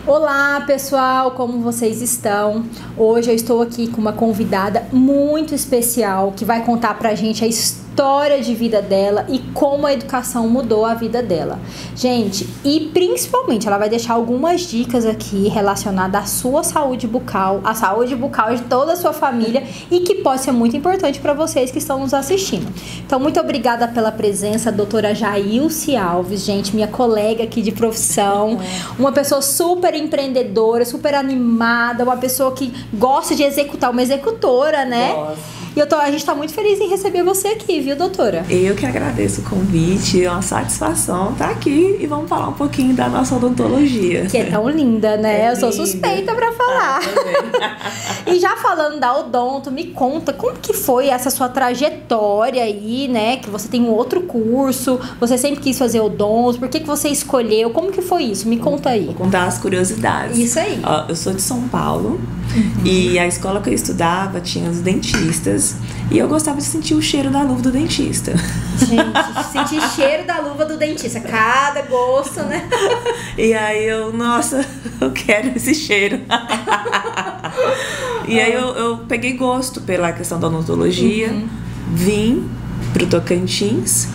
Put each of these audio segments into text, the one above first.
Olá pessoal, como vocês estão? Hoje eu estou aqui com uma convidada muito especial que vai contar pra gente a história de vida dela e como a educação mudou a vida dela. Gente, e principalmente ela vai deixar algumas dicas aqui relacionadas à sua saúde bucal, à saúde bucal de toda a sua família e que pode ser muito importante para vocês que estão nos assistindo. Então, muito obrigada pela presença, doutora Jailce Alves, gente, minha colega aqui de profissão, uma pessoa super empreendedora, super animada, uma pessoa que gosta de executar, uma executora, né? Nossa. E a gente tá muito feliz em receber você aqui, viu, doutora? Eu que agradeço o convite, é uma satisfação estar aqui e vamos falar um pouquinho da nossa odontologia. Que é tão linda, né? Eu sou suspeita pra falar. E já falando da odonto, me conta como que foi essa sua trajetória aí, né? Que você tem um outro curso, você sempre quis fazer odonto, por que você escolheu? Como que foi isso? Me conta aí. Vou contar as curiosidades. Isso aí. Ó, eu sou de São Paulo e a escola que eu estudava tinha os dentistas e eu gostava de sentir o cheiro da luva do dentista. Gente, sentir cheiro da luva do dentista, cada gosto, né? E aí nossa, eu quero esse cheiro. E aí eu peguei gosto pela questão da odontologia, vim pro Tocantins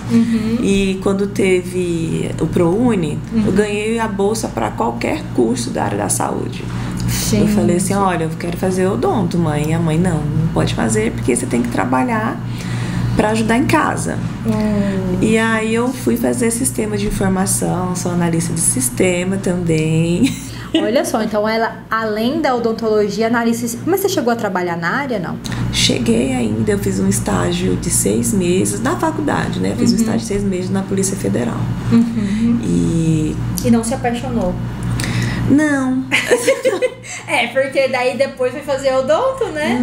e quando teve o ProUni, eu ganhei a bolsa para qualquer curso da área da saúde. Gente. Eu falei assim, olha, eu quero fazer odonto, mãe. E a mãe, não pode fazer porque você tem que trabalhar para ajudar em casa. E aí eu fui fazer sistema de informação, sou analista de sistema também. Olha só, então ela, além da odontologia, analista... Mas você chegou a trabalhar na área, não? Cheguei ainda, eu fiz um estágio de 6 meses na faculdade, né? Fiz um estágio de 6 meses na Polícia Federal. E não se apaixonou? Não. Porque daí depois foi fazer odonto, né?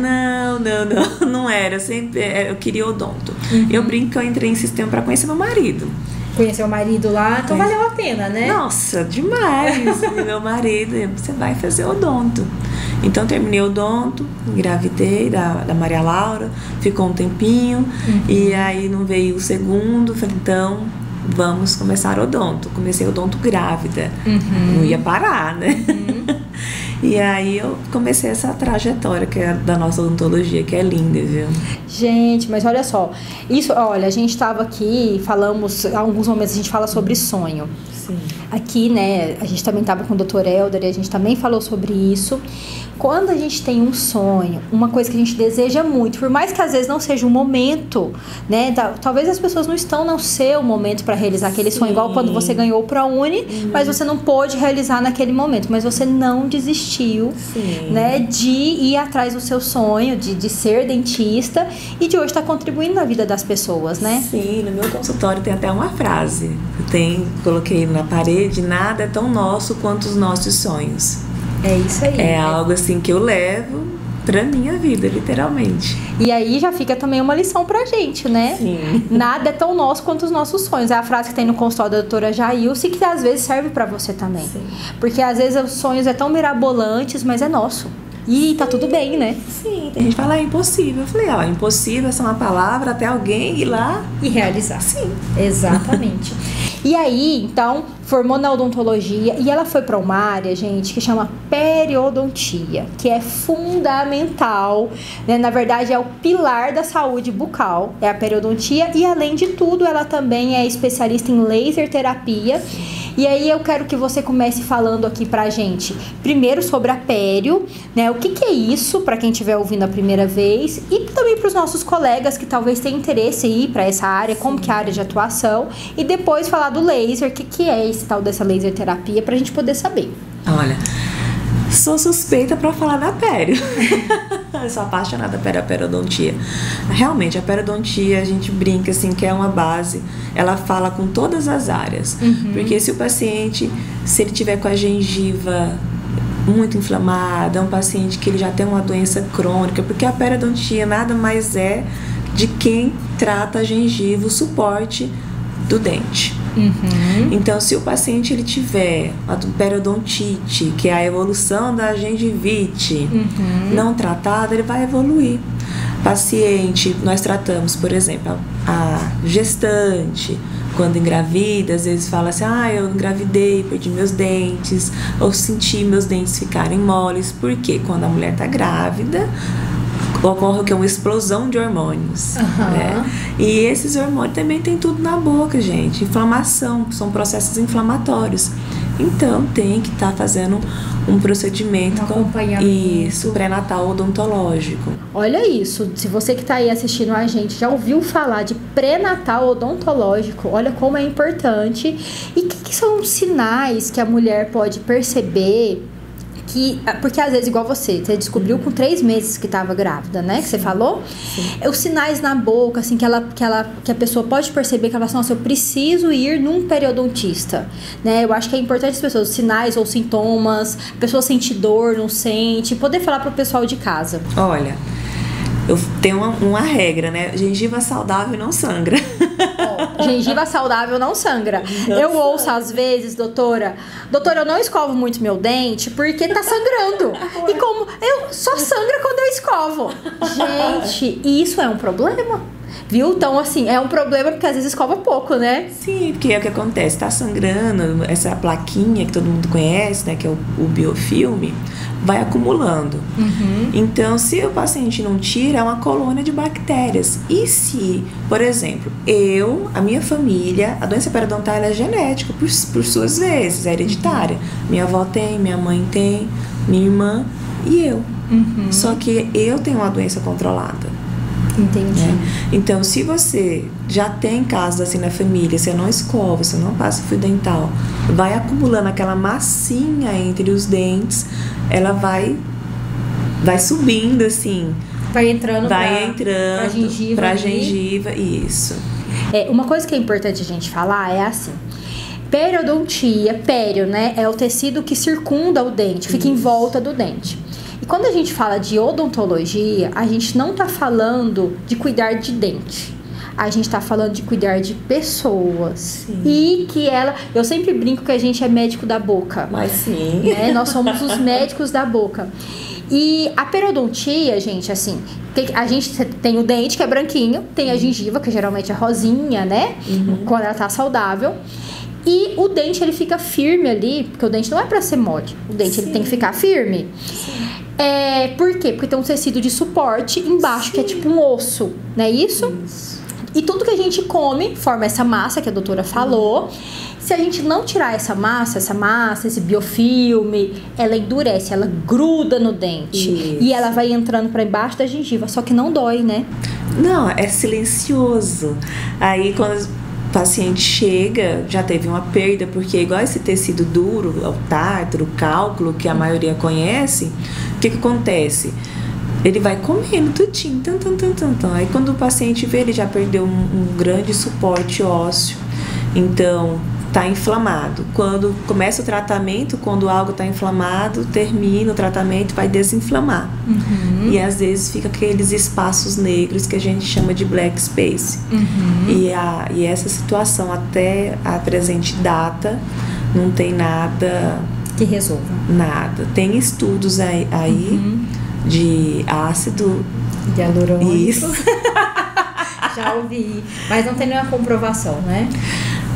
Não era. Eu queria odonto. Eu brinco que eu entrei em sistema para conhecer meu marido. Conheceu o marido lá, então valeu a pena, né? Nossa, demais. Meu marido, você vai fazer odonto. Então terminei odonto, engravidei da Maria Laura, ficou um tempinho, e aí não veio o segundo, falei, então vamos começar odonto. Comecei odonto grávida, não ia parar, né? E aí eu comecei essa trajetória que é da nossa odontologia, que é linda, viu? Gente, mas olha só, olha, a gente estava aqui, falamos, há alguns momentos a gente fala sobre sonho. Sim. Aqui, né, a gente também estava com o Dr. Helder e a gente também falou sobre isso. Quando a gente tem um sonho, uma coisa que a gente deseja muito, por mais que às vezes não seja um momento, né, talvez as pessoas não estão no seu momento para realizar aquele sonho, igual quando você ganhou o ProUni, mas você não pôde realizar naquele momento, mas você não desistiu, né, de ir atrás do seu sonho, de ser dentista e de hoje estar contribuindo na vida das pessoas, né? Sim, no meu consultório tem até uma frase, coloquei na parede, nada é tão nosso quanto os nossos sonhos. É isso aí. É algo assim que eu levo pra minha vida, literalmente. E aí já fica também uma lição pra gente, né? Sim. Nada é tão nosso quanto os nossos sonhos. É a frase que tem no consultório da doutora Jailce, que às vezes serve pra você também. Sim. Porque às vezes os sonhos é tão mirabolantes, mas é nosso. E tá tudo bem, né? Sim, tem gente que fala, é impossível. Eu falei, impossível é só uma palavra até alguém ir lá e realizar. Sim. Exatamente. E aí, então, formou na odontologia e ela foi para uma área, gente, que chama periodontia, que é fundamental, né? Na verdade, é o pilar da saúde bucal, é a periodontia e, além de tudo, ela também é especialista em laser terapia. E aí eu quero que você comece falando aqui pra gente, primeiro sobre a pério, né? O que é isso, pra quem estiver ouvindo a primeira vez, e também pros nossos colegas que talvez tenham interesse em ir pra essa área, como que é a área de atuação, e depois falar do laser, o que é esse tal dessa laser terapia, pra gente poder saber. Olha, sou suspeita pra falar da pério. Eu sou apaixonada pela periodontia. Realmente, a periodontia, a gente brinca assim que é uma base, ela fala com todas as áreas. Porque se o paciente, se ele tiver com a gengiva muito inflamada, é um paciente que ele já tem uma doença crônica, porque a periodontia nada mais é de quem trata a gengiva, o suporte do dente. Então, se o paciente ele tiver a periodontite, que é a evolução da gengivite, não tratada, ele vai evoluir. Paciente, nós tratamos, por exemplo, a gestante, quando engravida, às vezes fala assim, eu engravidei, perdi meus dentes, ou senti meus dentes ficarem moles, porque quando a mulher tá grávida, ocorre que é uma explosão de hormônios, né? E esses hormônios também tem tudo na boca, gente. Inflamação, são processos inflamatórios. Então tem que estar fazendo um procedimento isso, pré-natal odontológico. Olha isso, se você que está aí assistindo a gente já ouviu falar de pré-natal odontológico, olha como é importante. E o que são os sinais que a mulher pode perceber? Porque às vezes, igual você descobriu com 3 meses que estava grávida, né? Que você falou. Sim. Os sinais na boca, assim, que a pessoa pode perceber que ela fala assim, nossa, eu preciso ir num periodontista, né? Eu acho que é importante as pessoas, sinais ou sintomas, a pessoa sente dor, não sente, poder falar pro pessoal de casa. Olha, eu tenho uma regra, né? Gengiva saudável não sangra. Gengiva saudável não sangra. Eu ouço às vezes, doutora, eu não escovo muito meu dente porque tá sangrando. E como eu só sangra quando eu escovo. Gente, isso é um problema? Viu? Então, assim, é um problema porque às vezes escova pouco, né? Sim, porque é o que acontece, tá sangrando, essa plaquinha que todo mundo conhece, né, que é o biofilme, vai acumulando. Então, se o paciente não tira, é uma colônia de bactérias. E se, por exemplo, a minha família, a doença periodontal é genética, por suas vezes, é hereditária. Minha avó tem, minha mãe tem, minha irmã e eu. Só que eu tenho uma doença controlada. Entendi. Né? Então, se você já tem casos assim na família, você não escova, você não passa fio dental, vai acumulando aquela massinha entre os dentes, ela vai subindo assim. Vai entrando pra gengiva, isso. Uma coisa que é importante a gente falar é assim, periodontia, pério, né? É o tecido que circunda o dente, fica em volta do dente. E quando a gente fala de odontologia, a gente não tá falando de cuidar de dente. A gente tá falando de cuidar de pessoas. Sim. E que eu sempre brinco que a gente é médico da boca. Mas sim. Né? Nós somos os médicos da boca. E a periodontia, gente, assim, a gente tem o dente que é branquinho, tem a gengiva, que geralmente é rosinha, né? Quando ela tá saudável. E o dente, ele fica firme ali, porque o dente não é pra ser mole. O dente, ele tem que ficar firme. Sim. Por quê? Porque tem um tecido de suporte embaixo, que é tipo um osso, não é isso? E tudo que a gente come forma essa massa que a doutora falou. Se a gente não tirar essa massa, esse biofilme, ela endurece, ela gruda no dente. Isso. E ela vai entrando para embaixo da gengiva, só que não dói, né? Não, é silencioso. Aí quando o paciente chega, já teve uma perda, porque igual esse tecido duro, o tártaro, o cálculo, que a maioria conhece, o que acontece? Ele vai comendo tudinho, Aí quando o paciente vê, ele já perdeu um grande suporte ósseo. Então, tá inflamado. Quando começa o tratamento, quando algo tá inflamado, termina o tratamento, vai desinflamar. E às vezes fica aqueles espaços negros que a gente chama de black space. E essa situação, até a presente data, não tem nada que resolva. Nada. Tem estudos aí de ácido hialurônico. Isso. Já ouvi. Mas não tem nenhuma comprovação, né?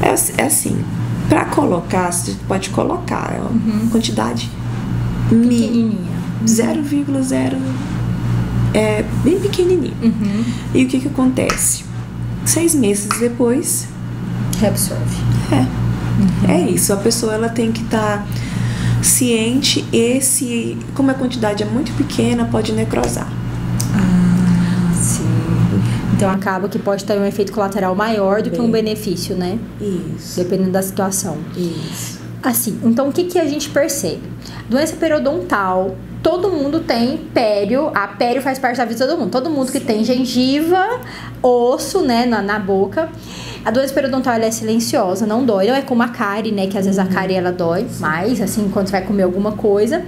É assim, para colocar, você pode colocar, é uma quantidade pequenininha. 0,0, é bem pequenininho. E o que acontece? 6 meses depois reabsorve. É isso, a pessoa ela tem que estar ciente, como a quantidade é muito pequena, pode necrosar. Sim. Então acaba que pode ter um efeito colateral maior do que um benefício, né? Isso. Dependendo da situação. Isso. Assim, então o que a gente percebe? Doença periodontal, todo mundo tem pério. A pério faz parte da vida de todo mundo. Todo mundo que tem gengiva, osso, né, na boca. A doença periodontal, ela é silenciosa, não dói. Não é como a cárie, né, que às vezes a cárie, ela dói mais, assim, quando você vai comer alguma coisa.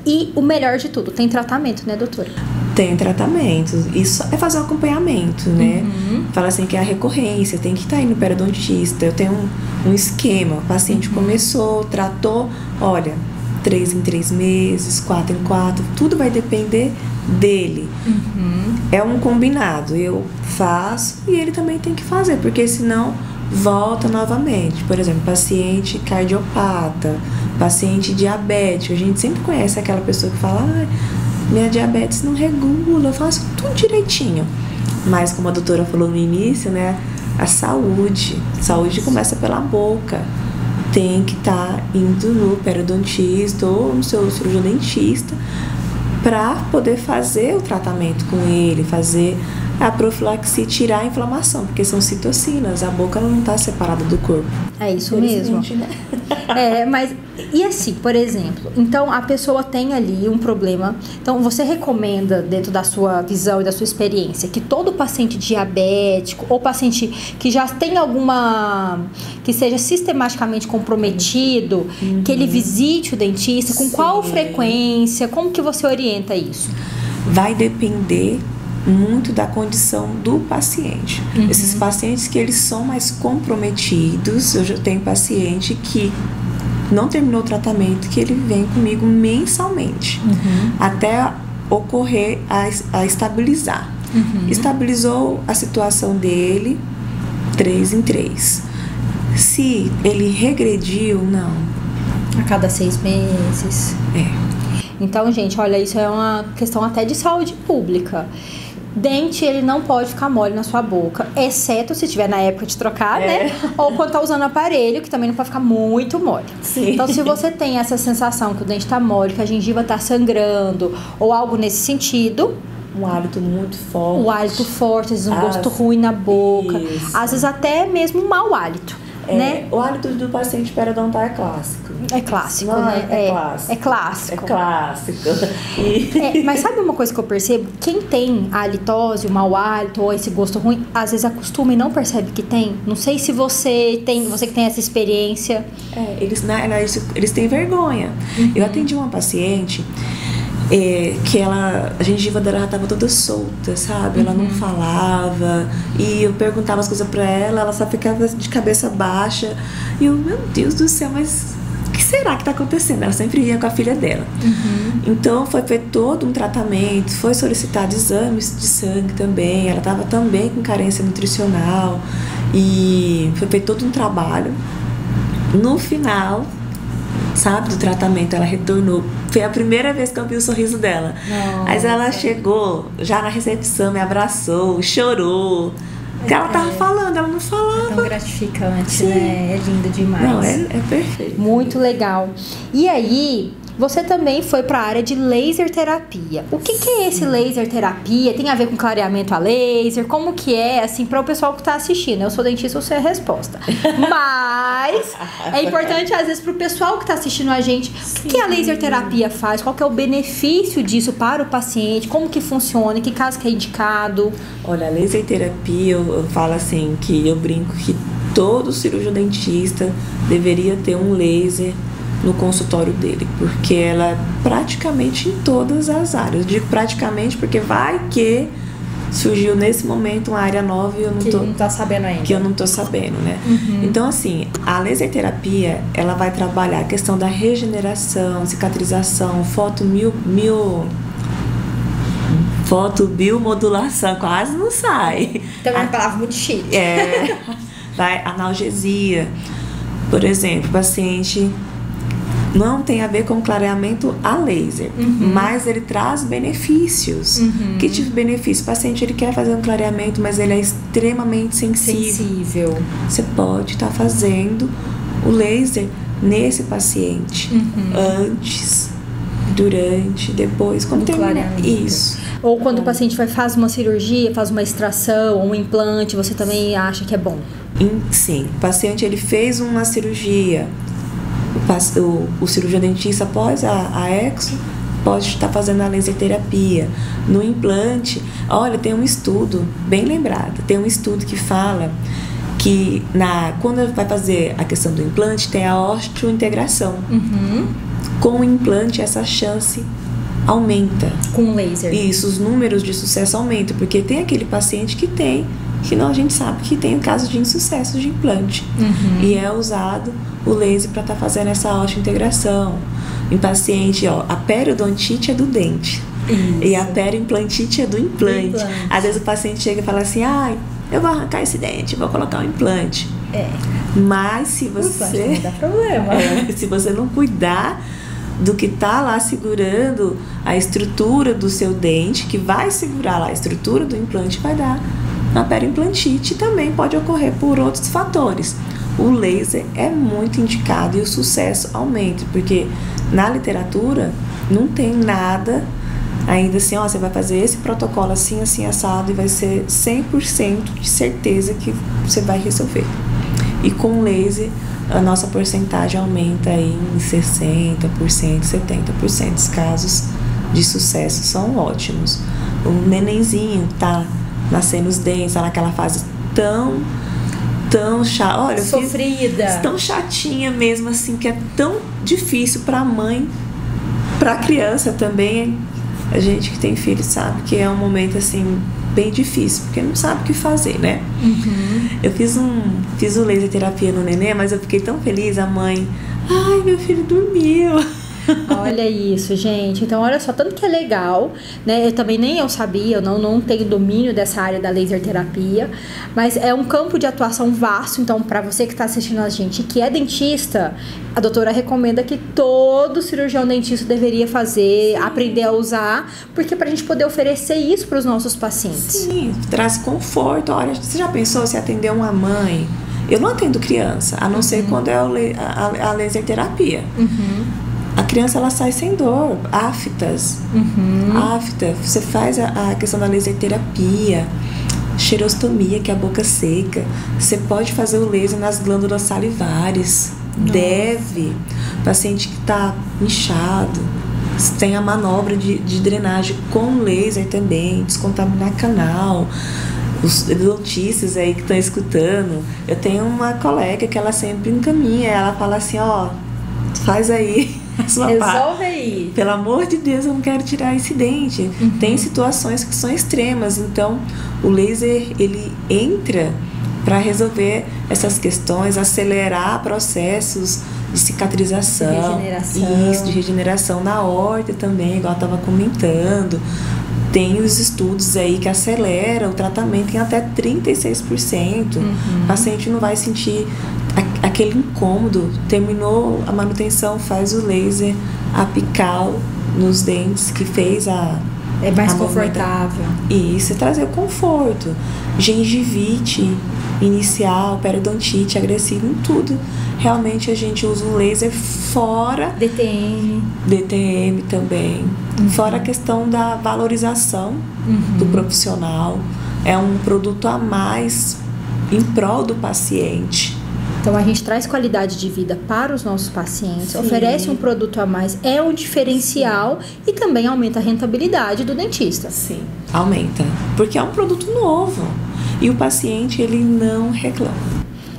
E o melhor de tudo, tem tratamento, né, doutora? Tem tratamento. Isso é fazer um acompanhamento, né? Fala assim que é a recorrência, tem que estar indo no periodontista. Eu tenho um esquema. O paciente começou, tratou, olha, 3 em 3 meses, 4 em 4, tudo vai depender dele. É um combinado. Eu faço e ele também tem que fazer, porque senão volta novamente. Por exemplo, paciente cardiopata, paciente diabético. A gente sempre conhece aquela pessoa que fala: minha diabetes não regula, eu faço tudo direitinho. Mas como a doutora falou no início, né, a saúde começa pela boca. Tem que estar indo no periodontista ou no seu cirurgião dentista para poder fazer o tratamento com ele, fazer a profilaxia, tirar a inflamação, porque são citocinas, a boca não está separada do corpo. É isso mesmo. Né? Mas, e assim, por exemplo, então a pessoa tem ali um problema, então você recomenda, dentro da sua visão e da sua experiência, que todo paciente diabético ou paciente que já tem que seja sistematicamente comprometido, que ele visite o dentista, com qual frequência, como que você orienta isso? Vai depender muito da condição do paciente. Esses pacientes que eles são mais comprometidos, eu já tenho paciente que não terminou o tratamento, que ele vem comigo mensalmente, até ocorrer a estabilizar. Estabilizou a situação dele, 3 em 3. Se ele regrediu, não. A cada 6 meses. Então, gente, olha, isso é uma questão até de saúde pública. Dente, ele não pode ficar mole na sua boca, exceto se estiver na época de trocar, né? Ou quando tá usando aparelho, que também não pode ficar muito mole. Sim. Então, se você tem essa sensação que o dente tá mole, que a gengiva tá sangrando, ou algo nesse sentido... Um hálito muito forte. O hálito forte, às vezes um gosto ruim na boca. Isso. Às vezes até mesmo um mau hálito, né? O hálito do paciente periodontal é clássico. É clássico, não, né? É clássico. É clássico. É clássico. Mas sabe uma coisa que eu percebo? Quem tem a halitose, o mau hálito ou esse gosto ruim, às vezes acostuma e não percebe que tem. Não sei se você que tem essa experiência. Eles têm vergonha. Eu atendi uma paciente que a gengiva dela já estava toda solta, sabe? Ela não falava, e eu perguntava as coisas pra ela só ficava de cabeça baixa, e eu, meu Deus do céu, mas o que será que tá acontecendo? Ela sempre ia com a filha dela. Então foi feito todo um tratamento, foi solicitado exames de sangue também, ela estava também com carência nutricional, e foi feito todo um trabalho. No final, sabe, do tratamento, ela retornou. Foi a primeira vez que eu vi o sorriso dela. Mas ela chegou já na recepção, me abraçou, chorou. Porque ela tava falando, ela não falava. É tão gratificante, né? É lindo demais. Não, é perfeito. Muito legal. E aí, você também foi para a área de laser terapia. O que é esse laser terapia? Tem a ver com clareamento a laser? Como que é, assim, para o pessoal que está assistindo? Eu sou dentista, eu sei a resposta. Mas é importante, às vezes, para o pessoal que está assistindo a gente, o que a laser terapia faz? Qual que é o benefício disso para o paciente? Como que funciona? Em que caso que é indicado? Olha, a laser terapia, eu falo assim, que eu brinco que todo cirurgião dentista deveria ter um laser no consultório dele, porque ela é praticamente em todas as áreas. Eu digo praticamente porque vai que surgiu nesse momento uma área nova e eu não tá sabendo ainda. Que eu não tô sabendo, né? Então, assim, a laser terapia, ela vai trabalhar a questão da regeneração, cicatrização, fotobiomodulação, quase não sai. Então é uma palavra muito chique. Vai analgesia. Por exemplo, o paciente não tem a ver com clareamento a laser, mas ele traz benefícios. Que tipo de benefício? O paciente ele quer fazer um clareamento, mas ele é extremamente sensível. Você pode estar fazendo o laser nesse paciente antes, durante, depois, quando termina. Isso. Ou quando o paciente faz uma cirurgia, faz uma extração ou um implante, você também acha que é bom? Sim, o paciente ele fez uma cirurgia. O cirurgião dentista, após a exo, pode estar fazendo a laser terapia. No implante, olha, tem um estudo, bem lembrado, tem um estudo que fala que quando vai fazer a questão do implante, tem a osteointegração. Com o implante, essa chance aumenta. Com o laser. Isso, os números de sucesso aumentam, porque tem aquele paciente que não, a gente sabe que tem o caso de insucesso de implante. E é usado o laser para estar fazendo essa osteointegração. Em paciente, a periodontite é do dente. E a perioimplantite é do implante. Às vezes o paciente chega e fala assim, eu vou arrancar esse dente, vou colocar um implante. Mas se você... Não dá problema. Se você não cuidar do que tá lá segurando a estrutura do seu dente, que vai segurar lá a estrutura do implante, vai dar uma periimplantite. Também pode ocorrer por outros fatores. O laser é muito indicado e o sucesso aumenta, porque na literatura não tem nada ainda assim, ó, você vai fazer esse protocolo assim, assim, assado, e vai ser 100% de certeza que você vai resolver. E com laser, a nossa porcentagem aumenta aí em 60%, 70%. Os casos de sucesso são ótimos. O nenenzinho tá nascendo os dentes, tá naquela fase tão chata, olha, sofrida, tão chatinha mesmo, assim, que é tão difícil pra mãe, pra criança também. A gente que tem filho sabe que é um momento, assim, bem difícil, porque não sabe o que fazer, né? Eu fiz o laser terapia no neném, mas eu fiquei tão feliz, a mãe, ai, meu filho dormiu. Olha isso, gente. Então, olha só, tanto que é legal, né? Eu também nem eu sabia, eu não tenho domínio dessa área da laser terapia, mas é um campo de atuação vasto. Então, para você que está assistindo a gente, que é dentista, a doutora recomenda que todo cirurgião dentista deveria fazer, aprender a usar, porque pra gente poder oferecer isso para os nossos pacientes. Sim, traz conforto. Olha, você já pensou se atender uma mãe? Eu não atendo criança, a não ser quando é a laser terapia. A criança, ela sai sem dor, aftas. Afta, você faz a questão da laser terapia, xerostomia, que é a boca seca. Você pode fazer o laser nas glândulas salivares. Nossa. Deve. Paciente que está inchado, tem a manobra de drenagem com laser também, descontaminar canal. Os dentistas aí que estão escutando, eu tenho uma colega que ela sempre encaminha, ela fala assim, ó, faz aí a sua parte. Resolve aí. Pelo amor de Deus, eu não quero tirar esse dente. Tem situações que são extremas, então o laser, ele entra para resolver essas questões, acelerar processos de cicatrização, de regeneração na horta também, igual eu estava comentando. Tem os estudos aí que aceleram o tratamento em até 36%. O paciente não vai sentir aquele incômodo. Terminou a manutenção, faz o laser apical nos dentes que fez é mais confortável. Isso, trazer o conforto. Gengivite inicial, periodontite agressiva, em tudo. Realmente a gente usa um laser fora... DTM também. Fora a questão da valorização do profissional. É um produto a mais em prol do paciente. Então a gente traz qualidade de vida para os nossos pacientes, sim, oferece um produto a mais, é um diferencial, sim, e também aumenta a rentabilidade do dentista. Sim, aumenta, porque é um produto novo e o paciente, ele não reclama.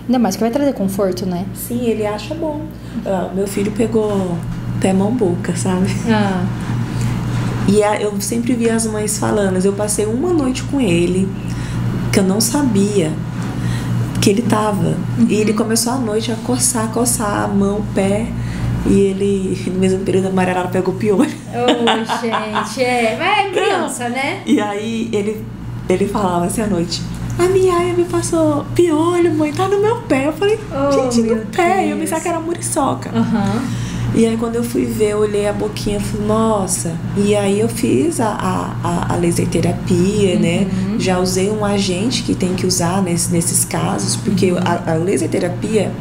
Ainda mais que vai trazer conforto, né? Sim, ele acha bom. Meu filho pegou até mão-boca, sabe? E eu sempre vi as mães falando, eu passei uma noite com ele, que eu não sabia que ele tava. E ele começou à noite a coçar a mão, o pé. E ele, no mesmo período, a Mariana pegou piolho. Gente, mas é criança, né? E aí ele falava assim à noite, a minha aia me passou piolho, mãe, tá no meu pé. Eu falei, gente, no pé. Deus. Eu pensava que era muriçoca. E aí quando eu fui ver, eu olhei a boquinha e falei, nossa. E aí eu fiz a laser terapia, né? Já usei um agente que tem que usar nesses casos, porque a laser terapia,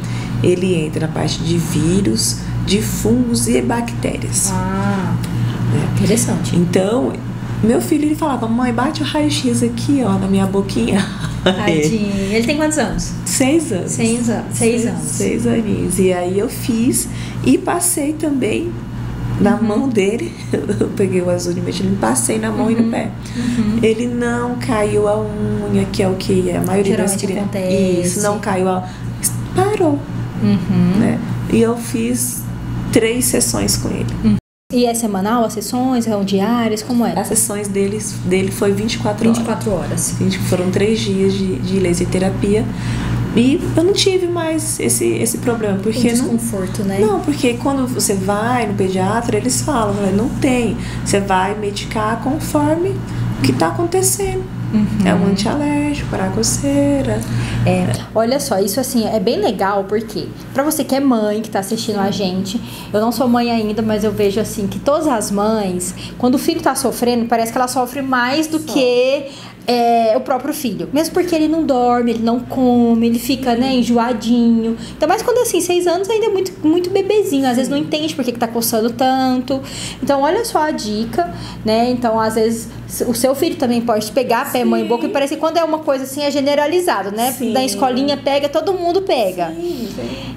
ele entra na parte de vírus, de fungos e bactérias. Interessante. Então, meu filho, ele falava, mãe, bate o raio-x aqui, ó, na minha boquinha. Tadinho. Ele tem quantos anos? 6 anos. 6 anos. 6 aninhos. E aí eu fiz e passei também na mão dele. Eu peguei o azul de metilene, passei na mão e no pé. Ele não caiu a unha, que é o que a maioria das crianças... Isso, não caiu a... Parou. Né? E eu fiz 3 sessões com ele. E é semanal as sessões? São diárias? Como é? As sessões dele foi 24 horas. 24 horas. Foram 3 dias de laser terapia. E eu não tive mais esse problema. Porque desconforto, né? Não, porque quando você vai no pediatra, eles falam, não tem. Você vai medicar conforme o que está acontecendo. É um antialérgico para a coceira. Olha só, isso assim é bem legal porque pra você que é mãe, que tá assistindo a gente, eu não sou mãe ainda, mas eu vejo assim que todas as mães, quando o filho tá sofrendo, parece que ela sofre mais do que o próprio filho. Mesmo porque ele não dorme, ele não come, ele fica, né, enjoadinho. Então, mas quando assim, 6 anos ainda é muito, muito bebezinho, às vezes não entende por que tá coçando tanto. Então, olha só a dica, né? Então, às vezes, o seu filho também pode pegar pé, mão e boca, e parece que quando é uma coisa assim, é generalizado, né? Sim. Da escolinha pega, todo mundo pega. Sim.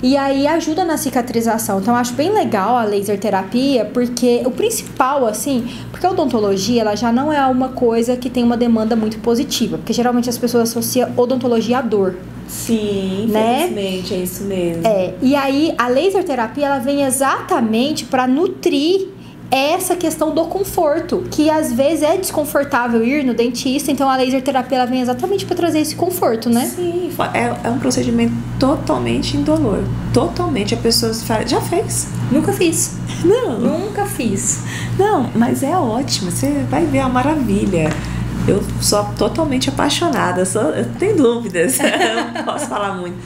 E aí ajuda na cicatrização. Então, eu acho bem legal a laser terapia, porque o principal, assim, porque a odontologia, ela já não é uma coisa que tem uma demanda muito positiva, porque geralmente as pessoas associam odontologia à dor. Sim, né? infelizmente, é isso mesmo. E aí a laser terapia, ela vem exatamente para nutrir essa questão do conforto, que às vezes é desconfortável ir no dentista, então a laser terapia ela vem exatamente para trazer esse conforto, né? Sim, é um procedimento totalmente indolor. Totalmente. A pessoa fala, já fez? Nunca fiz. Não. Nunca fiz. Não, mas é ótimo. Você vai ver a maravilha. Eu sou totalmente apaixonada, eu tenho dúvidas. Eu não posso falar muito.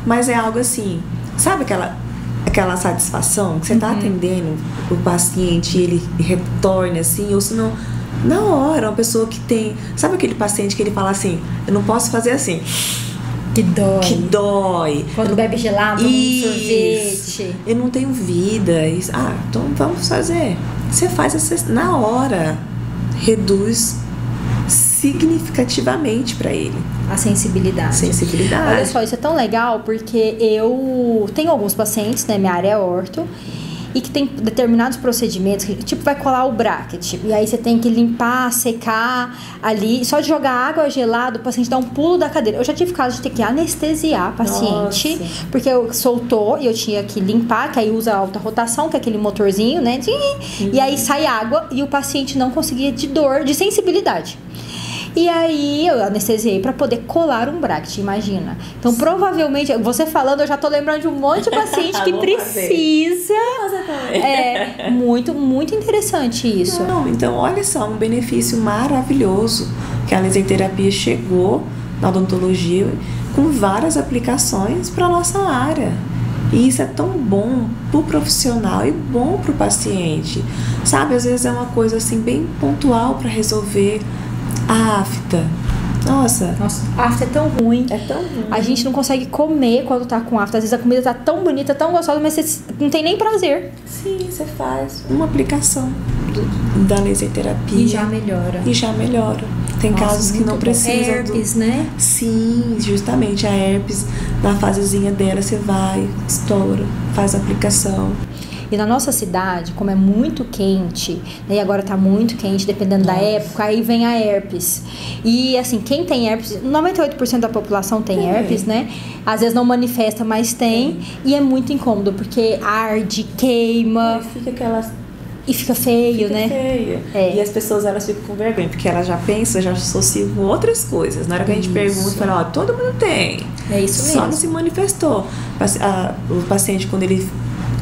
Mas é algo assim, sabe aquela satisfação que você tá atendendo o paciente e ele retorna assim, ou se não, na hora, uma pessoa que tem, sabe aquele paciente que ele fala assim, eu não posso fazer assim, que dói quando bebe gelado, sorvete, eu não tenho vida, então vamos fazer, você faz na hora, reduz significativamente para ele a sensibilidade. Olha só, isso é tão legal porque eu tenho alguns pacientes, né, minha área é orto, e que tem determinados procedimentos que, tipo, vai colar o bracket, e aí você tem que limpar, secar ali, só de jogar água gelada, o paciente dá um pulo da cadeira. Eu já tive caso de ter que anestesiar a paciente, porque eu soltou e eu tinha que limpar, que aí usa alta rotação, que é aquele motorzinho, né, e aí sai água e o paciente não conseguia de dor, de sensibilidade. E aí eu anestesiei para poder colar um bracket, imagina. Então, provavelmente, você falando, eu já tô lembrando de um monte de paciente que precisa. Muito, muito interessante isso. Não, então, olha só, um benefício maravilhoso que a laser terapia chegou na odontologia com várias aplicações para nossa área. E isso é tão bom pro profissional e bom pro paciente. Sabe, às vezes é uma coisa assim bem pontual para resolver. A afta. Nossa, a afta é tão ruim. É tão ruim. A gente não consegue comer quando tá com afta. Às vezes a comida tá tão bonita, tão gostosa, mas você não tem nem prazer. Sim, você faz uma aplicação da laser terapia. E já melhora. Tem casos que não precisam. Herpes, né? Sim, justamente a herpes, na fasezinha dela, você vai, estoura, faz a aplicação. E na nossa cidade, como é muito quente, né, e agora tá muito quente, dependendo da época, aí vem a herpes. E assim, quem tem herpes, 98% da população tem herpes, né? Às vezes não manifesta, mas tem. E é muito incômodo, porque arde, queima. E fica feio, né? Feio. E as pessoas, elas ficam com vergonha, porque elas já pensam, já associam com outras coisas. Na hora que a gente pergunta, fala, todo mundo tem. É isso mesmo. Só não se manifestou. O paciente, quando ele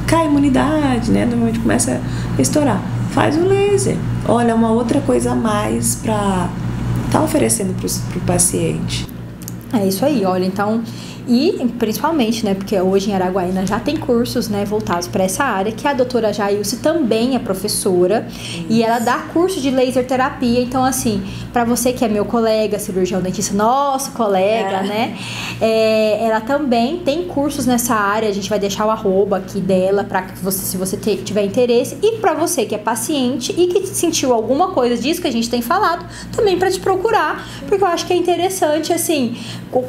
cai a imunidade, né? Normalmente começa a estourar. Faz o laser. Olha, uma outra coisa a mais para tá oferecendo pro paciente. É isso aí, olha, então, e principalmente, né, porque hoje em Araguaína já tem cursos, né, voltados para essa área, que a doutora Jailce também é professora, e ela dá curso de laser terapia, então, assim, para você que é meu colega, cirurgião dentista, nosso colega, né, ela também tem cursos nessa área, a gente vai deixar o arroba aqui dela, para que você, se você tiver interesse, e para você que é paciente e que sentiu alguma coisa disso que a gente tem falado, também para te procurar, porque eu acho que é interessante, assim,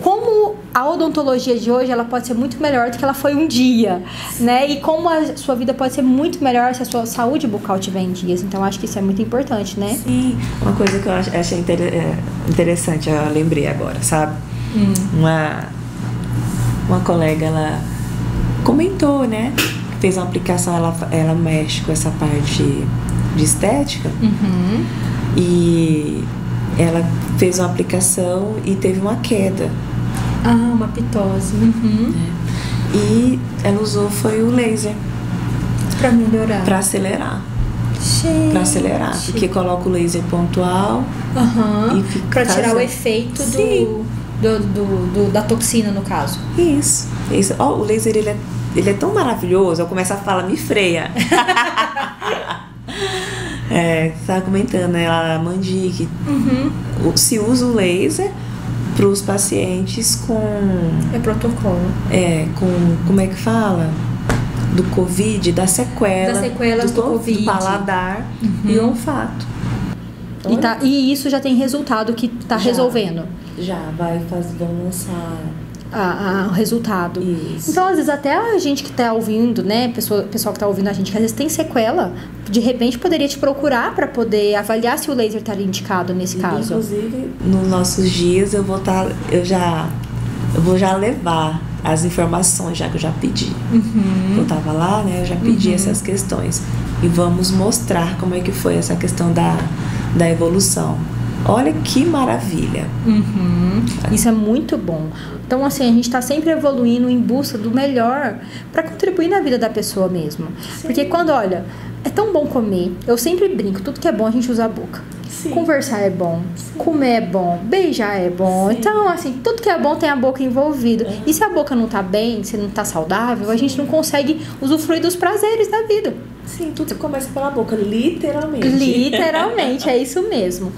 como a odontologia de hoje, ela pode ser muito melhor do que ela foi um dia, né? E como a sua vida pode ser muito melhor se a sua saúde bucal tiver em dias. Então, acho que isso é muito importante, né? Sim. Uma coisa que eu achei interessante, eu lembrei agora, sabe? Uma colega, ela comentou, né? Fez uma aplicação, ela mexe com essa parte de estética. E ela fez uma aplicação e teve uma queda. Uma pitose. E ela usou foi o laser para melhorar, para acelerar. Gente. Pra acelerar, porque coloca o laser pontual e fica pra tirar fazendo. o efeito da toxina, no caso. Isso. Ó, o laser, ele é tão maravilhoso. Eu começo a falar, me freia. Você tava comentando, né? A Mandi, que se usa o laser para os pacientes com... É protocolo. Como é que fala? Do Covid, da sequela. Das sequelas do Covid. Do paladar e olfato. E isso já tem resultado que tá resolvendo. Já, vão lançar... o resultado. Isso. Então, às vezes, até a gente que tá ouvindo, né? Pessoal que tá ouvindo a gente, que às vezes tem sequela, de repente poderia te procurar para poder avaliar se o laser estaria indicado nesse caso. Inclusive, nos nossos dias eu vou já levar as informações, já que eu já pedi. Eu tava lá, né? Eu já pedi essas questões. E vamos mostrar como é que foi essa questão da evolução. Olha que maravilha. Isso é muito bom. Então, assim, a gente está sempre evoluindo em busca do melhor para contribuir na vida da pessoa mesmo. Sim. Porque quando, olha, é tão bom comer. Eu sempre brinco, tudo que é bom a gente usa a boca. Sim. Conversar é bom, comer é bom, beijar é bom. Sim. Então, assim, tudo que é bom tem a boca envolvida. E se a boca não tá bem, se não tá saudável, a gente não consegue usufruir dos prazeres da vida. Sim, tudo começa pela boca, literalmente. Literalmente, é isso mesmo.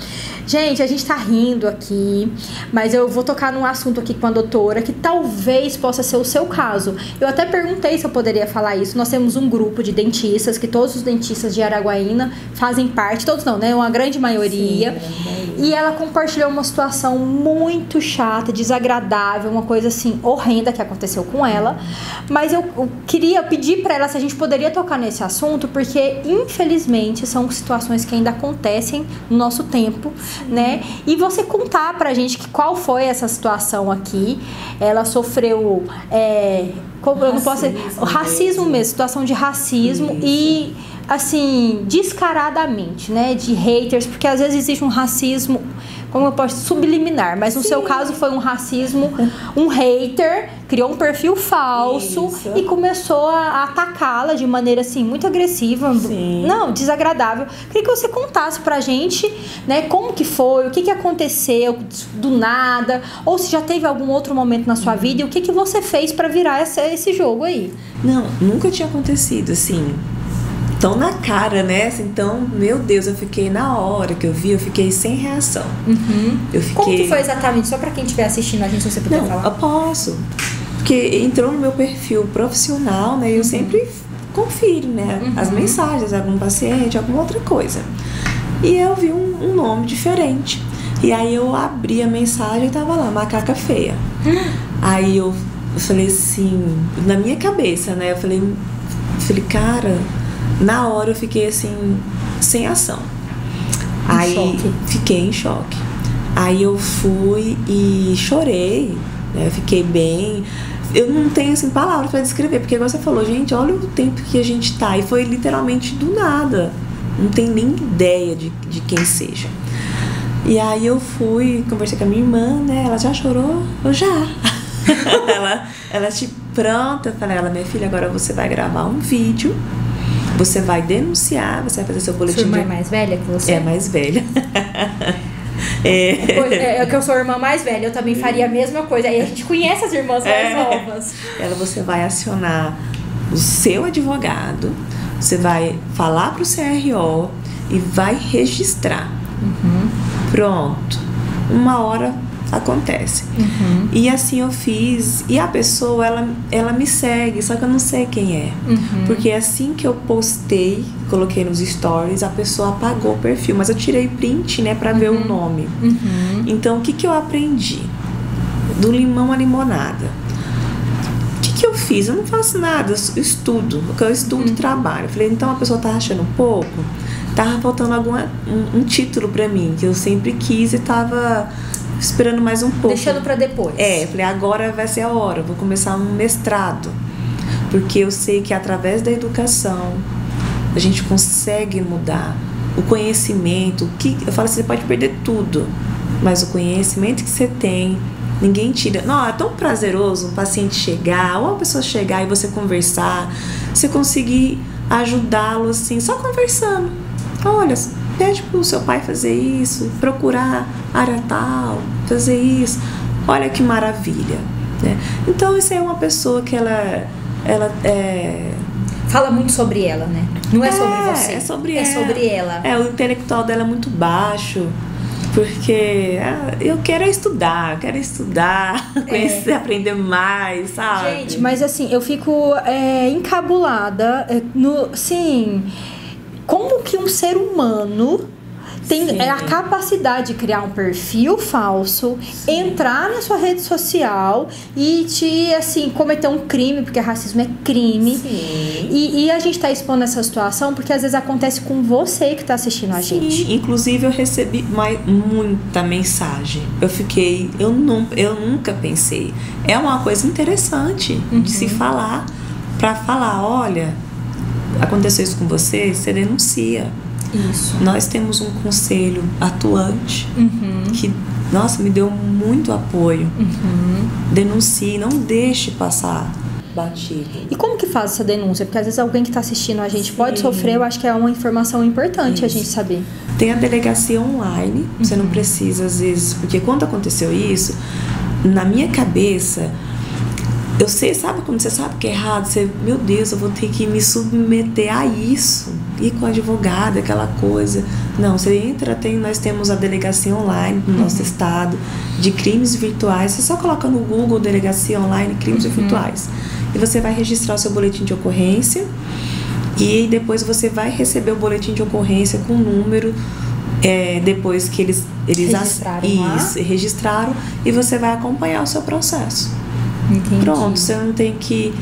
Gente, a gente tá rindo aqui, mas eu vou tocar num assunto aqui com a doutora que talvez possa ser o seu caso. Eu até perguntei se eu poderia falar isso. Nós temos um grupo de dentistas, que todos os dentistas de Araguaína fazem parte, todos não, né? Uma grande maioria. Sim, e ela compartilhou uma situação muito chata, desagradável, uma coisa assim, horrenda que aconteceu com ela. Mas eu queria pedir pra ela se a gente poderia tocar nesse assunto, porque infelizmente são situações que ainda acontecem no nosso tempo, né? E você contar pra gente qual foi essa situação aqui. Ela sofreu eu não posso dizer, racismo mesmo, situação de racismo. Isso. E assim, descaradamente, né, de haters, porque às vezes existe um racismo, como eu posso, subliminar, mas no seu caso foi um racismo, um hater criou um perfil falso. Isso. E começou a atacá-la de maneira assim muito agressiva. Sim. Não, desagradável. Queria que você contasse pra gente, né, como que foi, o que aconteceu do nada, ou se já teve algum outro momento na sua vida e o que você fez pra virar esse jogo aí. Não, nunca tinha acontecido assim, tão na cara, né? Então, meu Deus, eu fiquei, na hora que eu vi, eu fiquei sem reação. Como que foi exatamente? Só pra quem estiver assistindo a gente, se você puder falar. Eu posso. Porque entrou no meu perfil profissional, né? Eu sempre confiro, né? As mensagens de algum paciente, alguma outra coisa. E eu vi um nome diferente. E aí eu abri a mensagem e tava lá, macaca feia. Aí eu falei assim, na minha cabeça, né? Eu falei, cara, na hora eu fiquei assim, sem ação. Aí fiquei em choque. Aí eu fui e chorei, né? Eu fiquei bem. Eu não tenho assim palavras para descrever, porque igual você falou, gente, olha o tempo que a gente tá. E foi literalmente do nada. Não tenho nem ideia de quem seja. E aí eu fui, conversei com a minha irmã, né? Ela já chorou? Eu já. ela pronta. Eu falei, minha filha, agora você vai gravar um vídeo. Você vai denunciar, você vai fazer seu boletim. Sua irmã é mais velha que você? É mais velha. É que eu sou a irmã mais velha, eu também faria a mesma coisa. Aí a gente conhece as irmãs mais novas. Você vai acionar o seu advogado, você vai falar pro CRO e vai registrar. Pronto. Uma hora acontece. E assim eu fiz. E a pessoa, ela me segue, só que eu não sei quem é. Porque assim que eu postei, coloquei nos stories, a pessoa apagou o perfil. Mas eu tirei print, né, pra ver o nome. Então, o que eu aprendi? Do limão à limonada. O que eu fiz? Eu não faço nada, eu estudo. Porque eu estudo e trabalho. Eu falei, então a pessoa tá achando pouco? Tava faltando um título pra mim, que eu sempre quis e tava esperando mais um pouco. Deixando pra depois. Eu falei, agora vai ser a hora, eu vou começar um mestrado. Porque eu sei que através da educação a gente consegue mudar o conhecimento. Eu falo assim, você pode perder tudo, mas o conhecimento que você tem, ninguém tira. Não, é tão prazeroso um paciente chegar, ou uma pessoa chegar e você conversar, você conseguir ajudá-lo assim, só conversando. Olha, pede para o seu pai fazer isso, procurar área tal, fazer isso. Olha que maravilha, né? Então, isso é uma pessoa que ela Fala muito sobre ela, né? Não é sobre você. É sobre ela. É sobre ela. O intelectual dela é muito baixo, porque eu quero estudar, conhecer, aprender mais, sabe? Gente, mas assim, eu fico encabulada sim, como que um ser humano tem a capacidade de criar um perfil falso, entrar na sua rede social e cometer um crime, porque racismo é crime. E a gente tá expondo essa situação porque às vezes acontece com você que tá assistindo a gente. Inclusive eu recebi muita mensagem. Eu nunca pensei. É uma coisa interessante de se falar, para falar, olha, aconteceu isso com você, você denuncia. Isso. Nós temos um conselho atuante que, nossa, me deu muito apoio. Denuncie, não deixe passar batido. E como que faz essa denúncia? Porque às vezes alguém que está assistindo a gente pode sofrer, eu acho que é uma informação importante a gente saber. Tem a delegacia online, você não precisa às vezes, porque quando aconteceu isso, na minha cabeça, eu sei, sabe quando você sabe que é errado, meu Deus, eu vou ter que me submeter a isso, ir com o advogado, aquela coisa. Não, você entra, nós temos a delegacia online no nosso estado de crimes virtuais. Você só coloca no Google delegacia online crimes virtuais e você vai registrar o seu boletim de ocorrência e depois você vai receber o boletim de ocorrência com o número depois que eles registraram e você vai acompanhar o seu processo. Entendi. Pronto, você não tem que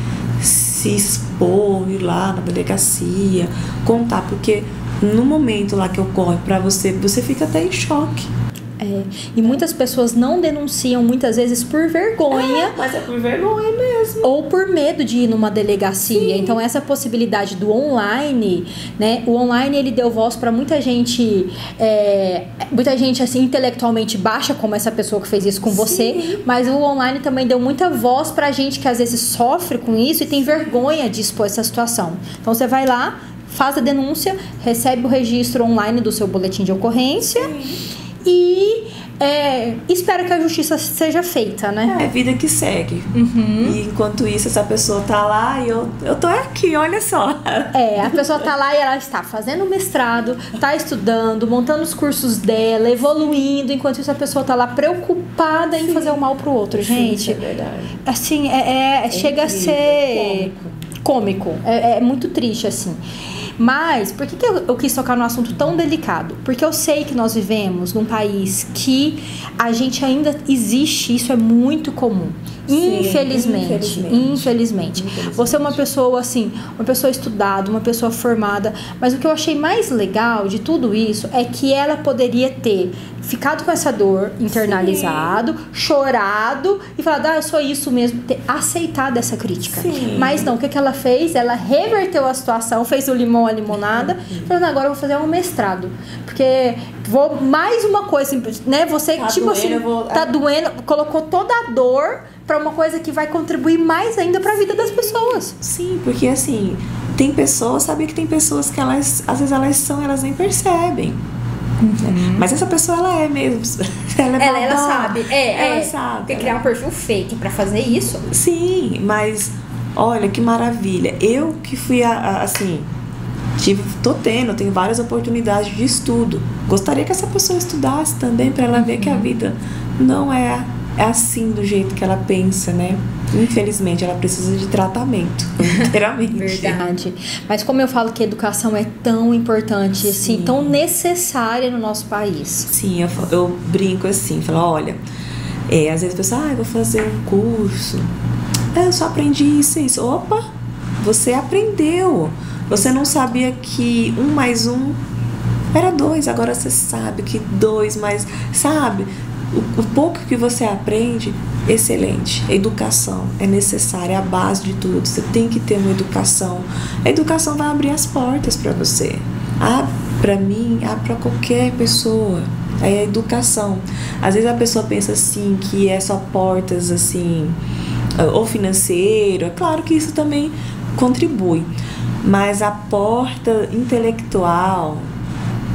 se expor, ir lá na delegacia, contar, porque no momento lá que ocorre pra você fica até em choque. E muitas pessoas não denunciam muitas vezes por vergonha. Mas é por vergonha mesmo. Ou por medo de ir numa delegacia. Então essa possibilidade do online, né? O online ele deu voz para muita gente assim intelectualmente baixa, como essa pessoa que fez isso com você. Mas o online também deu muita voz pra gente que às vezes sofre com isso e tem vergonha de expor essa situação. Então você vai lá, faz a denúncia, recebe o registro online do seu boletim de ocorrência. E espera que a justiça seja feita, né? É vida que segue. E enquanto isso, essa pessoa tá lá e eu tô aqui, olha só. A pessoa tá lá e ela está fazendo mestrado, tá estudando, montando os cursos dela, evoluindo, enquanto isso a pessoa tá lá preocupada em fazer o mal pro outro, gente. Sim, isso é verdade. Assim, chega a ser cômico. É muito triste, assim. Mas, por que eu quis tocar num assunto tão delicado? Porque eu sei que nós vivemos num país que a gente ainda existe, isso é muito comum. Sim, infelizmente. Você é uma pessoa assim, uma pessoa estudada, uma pessoa formada, mas o que eu achei mais legal de tudo isso é que ela poderia ter ficado com essa dor, internalizado, chorado e falado, eu sou isso mesmo, ter aceitado essa crítica. Mas não, o que ela fez? Ela reverteu a situação, fez o limão a limonada, falando, agora eu vou fazer um mestrado, porque vou mais uma coisa, né? Você tá doendo, colocou toda a dor para uma coisa que vai contribuir mais ainda para a vida das pessoas. Sim, porque assim, tem pessoas, sabia que tem pessoas que às vezes elas nem percebem. Mas essa pessoa, ela é mesmo. Ela sabe. Ela sabe. Tem que criar um perfil fake para fazer isso. Sim, mas olha que maravilha. Eu que fui assim, tenho várias oportunidades de estudo. Gostaria que essa pessoa estudasse também para ela ver que a vida não é assim do jeito que ela pensa, né? Infelizmente, ela precisa de tratamento, inteiramente. Verdade. Mas como eu falo que a educação é tão importante, assim, tão necessária no nosso país. Sim, eu brinco assim, falo, olha, às vezes a pessoa, eu vou fazer um curso. Eu só aprendi isso. Opa, você aprendeu. Você não sabia que 1 mais 1 era 2, agora você sabe que 2 mais... Sabe? O pouco que você aprende, excelente. A educação é necessária, é a base de tudo. Você tem que ter uma educação. A educação vai abrir as portas para você. Para mim, para qualquer pessoa. É a educação. Às vezes a pessoa pensa assim, que é só portas assim, ou financeiro. É claro que isso também contribui. Mas a porta intelectual,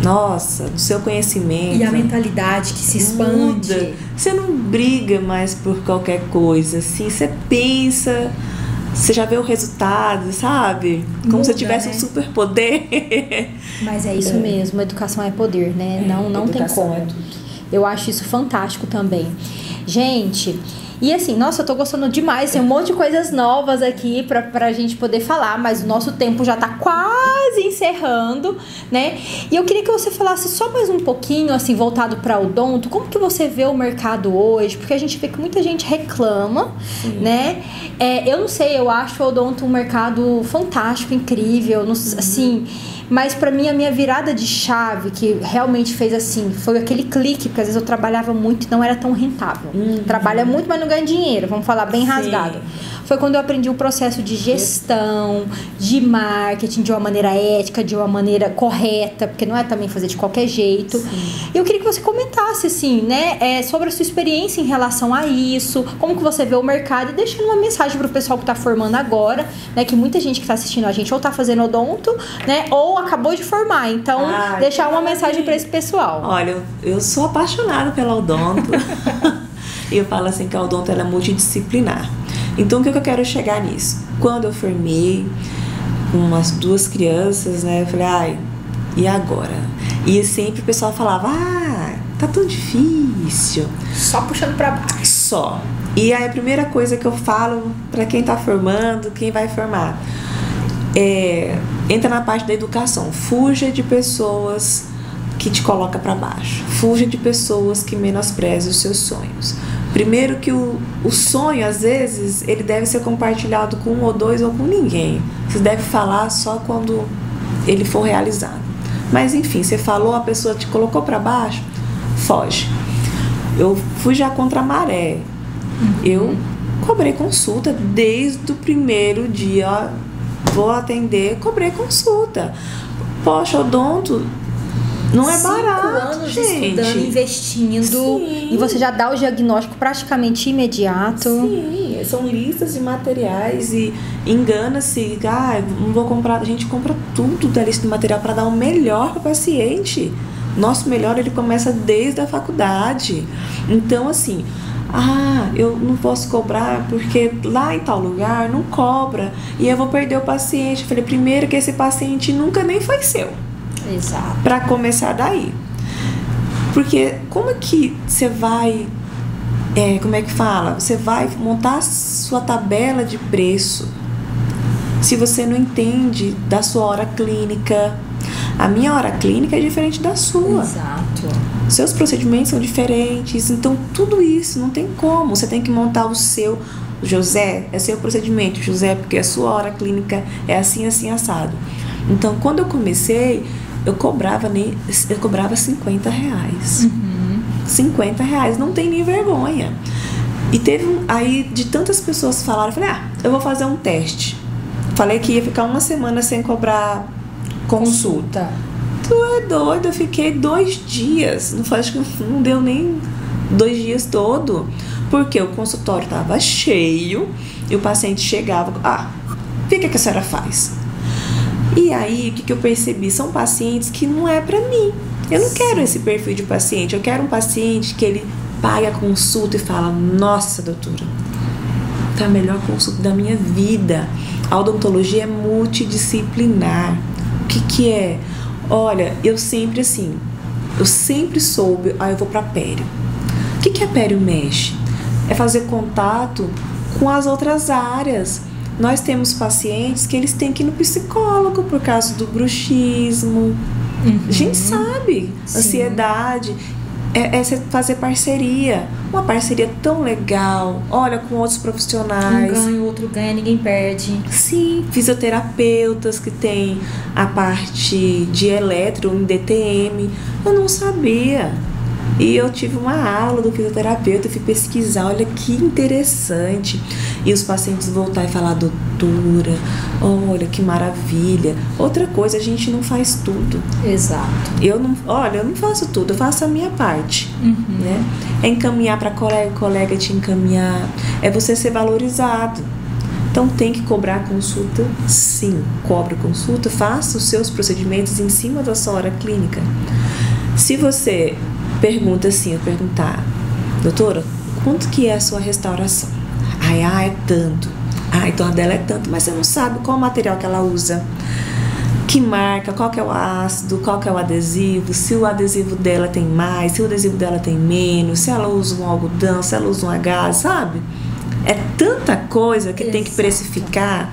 nossa, no seu conhecimento. E a mentalidade que se expande. Muda. Você não briga mais por qualquer coisa, assim, você pensa, você já vê o resultado, sabe? Como se tivesse, né, um superpoder. Mas é isso mesmo, educação é poder, né? Não tem como. Eu acho isso fantástico também. Gente, e assim, nossa, eu tô gostando demais. Tem um monte de coisas novas aqui pra gente poder falar, mas o nosso tempo já tá quase encerrando, né? E eu queria que você falasse só mais um pouquinho, assim, voltado pra odonto. Como que você vê o mercado hoje? Porque a gente vê que muita gente reclama, né? Eu não sei, eu acho o odonto um mercado fantástico, incrível, assim... Mas pra mim, a minha virada de chave, que realmente fez assim, foi aquele clique, porque às vezes eu trabalhava muito e não era tão rentável. Trabalha muito, mas não ganha dinheiro, vamos falar bem rasgado. Foi quando eu aprendi o processo de gestão, de marketing, de uma maneira ética, de uma maneira correta, porque não é também fazer de qualquer jeito. E eu queria que você comentasse, assim, né, sobre a sua experiência em relação a isso, como que você vê o mercado, e deixando uma mensagem pro pessoal que tá formando agora, né, que muita gente que tá assistindo a gente ou tá fazendo odonto, né, ou acabou de formar. Então, deixar uma mensagem para esse pessoal. Olha, eu sou apaixonada pela odonto. E eu falo assim que a odonto ela é multidisciplinar. Então, o que eu quero chegar nisso? Quando eu formei com umas 2 crianças, né, eu falei, ai, e agora? E sempre o pessoal falava, tá tão difícil. Só puxando para baixo. Só. E aí a primeira coisa que eu falo para quem tá formando, quem vai formar, entra na parte da educação. Fuja de pessoas que te colocam para baixo. Fuja de pessoas que menosprezam os seus sonhos. Primeiro que o sonho, às vezes, ele deve ser compartilhado com 1 ou 2 ou com ninguém. Você deve falar só quando ele for realizado. Mas, enfim, você falou, a pessoa te colocou para baixo, foge. Eu fui já contra a maré. Eu cobrei consulta desde o primeiro dia. Vou atender, cobrei consulta. Poxa, odonto não é barato, 5 anos gente. Estudando, investindo. Sim. E você já dá o diagnóstico praticamente imediato. Sim, são listas de materiais e engana-se, não vou comprar. A gente compra tudo da lista de material para dar o melhor para o paciente. Nosso melhor, ele começa desde a faculdade. Então, assim, eu não posso cobrar porque lá em tal lugar não cobra e eu vou perder o paciente. Eu falei, primeiro que esse paciente nunca nem foi seu. Exato. Para começar daí. Porque como é que você vai, como é que fala? Você vai montar a sua tabela de preço se você não entende da sua hora clínica. A minha hora clínica é diferente da sua. Exato. Seus procedimentos são diferentes. Então, tudo isso não tem como. Você tem que montar o seu. José, é seu procedimento. José, porque a sua hora clínica é assim, assim, assado. Então, quando eu comecei, eu cobrava R$50. 50 reais. Não tem nem vergonha. E teve aí, de tantas pessoas falaram, eu falei, eu vou fazer um teste. Falei que ia ficar 1 semana sem cobrar consulta. Tu é doido, eu fiquei 2 dias. Acho que não deu nem 2 dias todo. Porque o consultório estava cheio e o paciente chegava, o que a senhora faz? E aí, o que eu percebi? São pacientes que não é pra mim. Eu não quero esse perfil de paciente. Eu quero um paciente que ele paga a consulta e fala, nossa, doutora, foi a melhor consulta da minha vida. A odontologia é multidisciplinar. O que é? Olha, eu sempre soube, eu vou pra pério. O que a pério mexe? É fazer contato com as outras áreas. Nós temos pacientes que eles têm que ir no psicólogo por causa do bruxismo. A gente sabe, ansiedade. É fazer parceria. Uma parceria tão legal. Olha, com outros profissionais. Um ganha, o outro ganha, ninguém perde. Sim, fisioterapeutas que tem a parte de eletro em DTM. Eu não sabia. E eu tive uma aula do fisioterapeuta, eu fui pesquisar, olha que interessante. E os pacientes voltar e falar, doutora, olha que maravilha. Outra coisa, a gente não faz tudo. Exato. Eu não faço tudo, eu faço a minha parte. Né? É encaminhar para colega, o colega te encaminhar. É você ser valorizado. Então tem que cobrar consulta? Sim, cobre consulta, faça os seus procedimentos em cima da sua hora clínica. Se você pergunta assim, eu perguntar, doutora, quanto que é a sua restauração? É tanto. Então a dela é tanto, mas você não sabe qual material que ela usa, que marca, qual que é o ácido, qual que é o adesivo, se o adesivo dela tem mais, se o adesivo dela tem menos, se ela usa um algodão, se ela usa um agás, sabe? É tanta coisa que tem que precificar.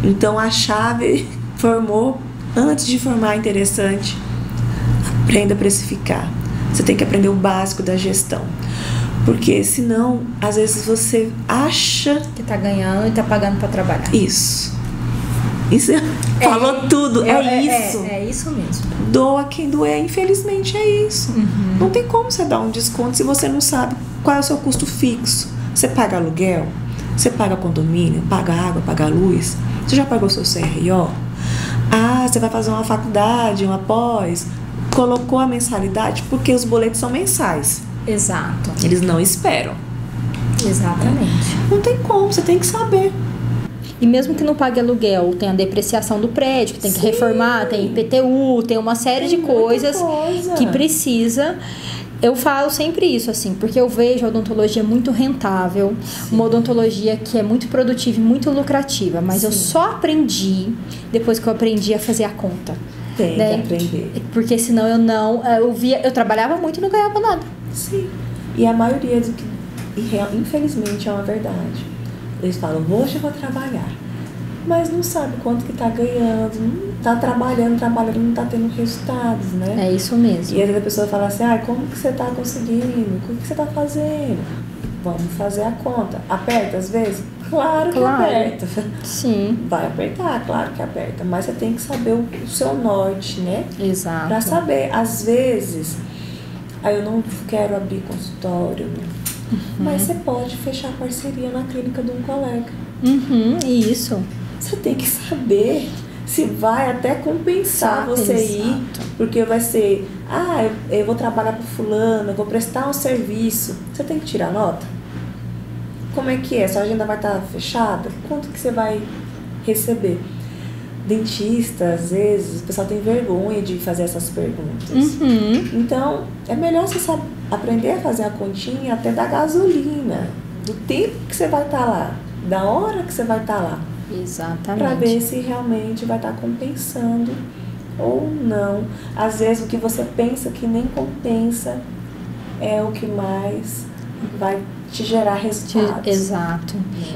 Então a chave formou, antes de formar interessante, aprenda a precificar. Você tem que aprender o básico da gestão. Porque senão, às vezes você acha que tá ganhando e tá pagando para trabalhar. Isso falou tudo, isso. É isso mesmo. Doa quem doer, infelizmente é isso. Não tem como você dar um desconto se você não sabe qual é o seu custo fixo. Você paga aluguel, você paga condomínio, paga água, paga luz. Você já pagou seu CRO? Você vai fazer uma faculdade, uma pós, colocou a mensalidade, porque os boletos são mensais. Exato. Eles não esperam. Exatamente. Não tem como, você tem que saber. E mesmo que não pague aluguel, tem a depreciação do prédio, que tem que reformar, tem IPTU, tem uma série de coisas que precisa. Eu falo sempre isso, assim, porque eu vejo a odontologia muito rentável, uma odontologia que é muito produtiva e muito lucrativa, mas eu só aprendi depois que eu aprendi a fazer a conta. Tem que aprender. Porque senão eu trabalhava muito e não ganhava nada. Sim. E a maioria do que, infelizmente, é uma verdade. Eles falam, hoje eu vou trabalhar, mas não sabe quanto que tá ganhando, não tá trabalhando, não tá tendo resultados, né? É isso mesmo. E aí a pessoa fala assim, como que você tá conseguindo? O que você tá fazendo? Vamos fazer a conta. Aperta às vezes? Claro que aperta. Sim. Vai apertar, claro que aperta, mas você tem que saber o seu norte, né? Exato. Pra saber, às vezes, eu não quero abrir consultório, mas você pode fechar parceria na clínica de um colega. Isso. Você tem que saber se vai até compensar você ir, porque vai ser, eu vou trabalhar para fulano, eu vou prestar um serviço. Você tem que tirar nota? Como é que é? Sua agenda vai estar fechada? Quanto que você vai receber? Dentista, às vezes, o pessoal tem vergonha de fazer essas perguntas. Então, é melhor você aprender a fazer a continha até da gasolina, do tempo que você vai estar lá, da hora que você vai estar lá. Exatamente. Para ver se realmente vai estar compensando ou não. Às vezes, o que você pensa que nem compensa é o que mais vai te gerar resultados. Exato.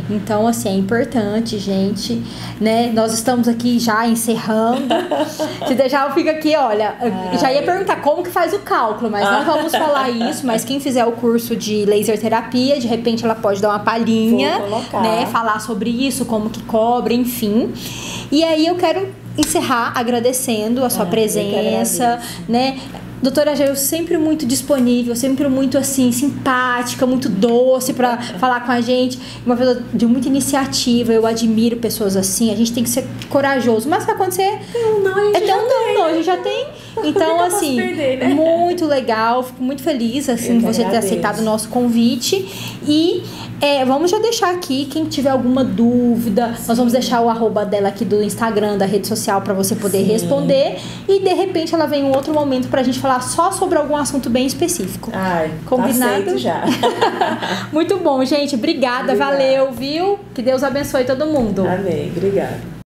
Então, assim, é importante, gente, né? Nós estamos aqui já encerrando. Se deixar, eu fico aqui, olha, já ia perguntar como que faz o cálculo, mas não vamos falar isso. Mas quem fizer o curso de laser terapia, de repente ela pode dar uma palhinha, né? Falar sobre isso, como que cobra, enfim. E aí eu quero encerrar agradecendo a sua presença, né? Doutora Jair, sempre muito disponível, sempre muito assim, simpática, muito doce pra falar com a gente. Uma pessoa de muita iniciativa, eu admiro pessoas assim. A gente tem que ser corajoso, mas vai acontecer. A gente já tem. Então, assim, perder, né? Muito legal, fico muito feliz assim, você ter aceitado o nosso convite. E vamos já deixar aqui, quem tiver alguma dúvida, nós vamos deixar o @ dela aqui do Instagram, da rede social, pra você poder responder. E de repente ela vem em um outro momento pra gente falar só sobre algum assunto bem específico. Combinado? Aceito já. Muito bom, gente. Obrigada, valeu, viu? Que Deus abençoe todo mundo. Amém, obrigada.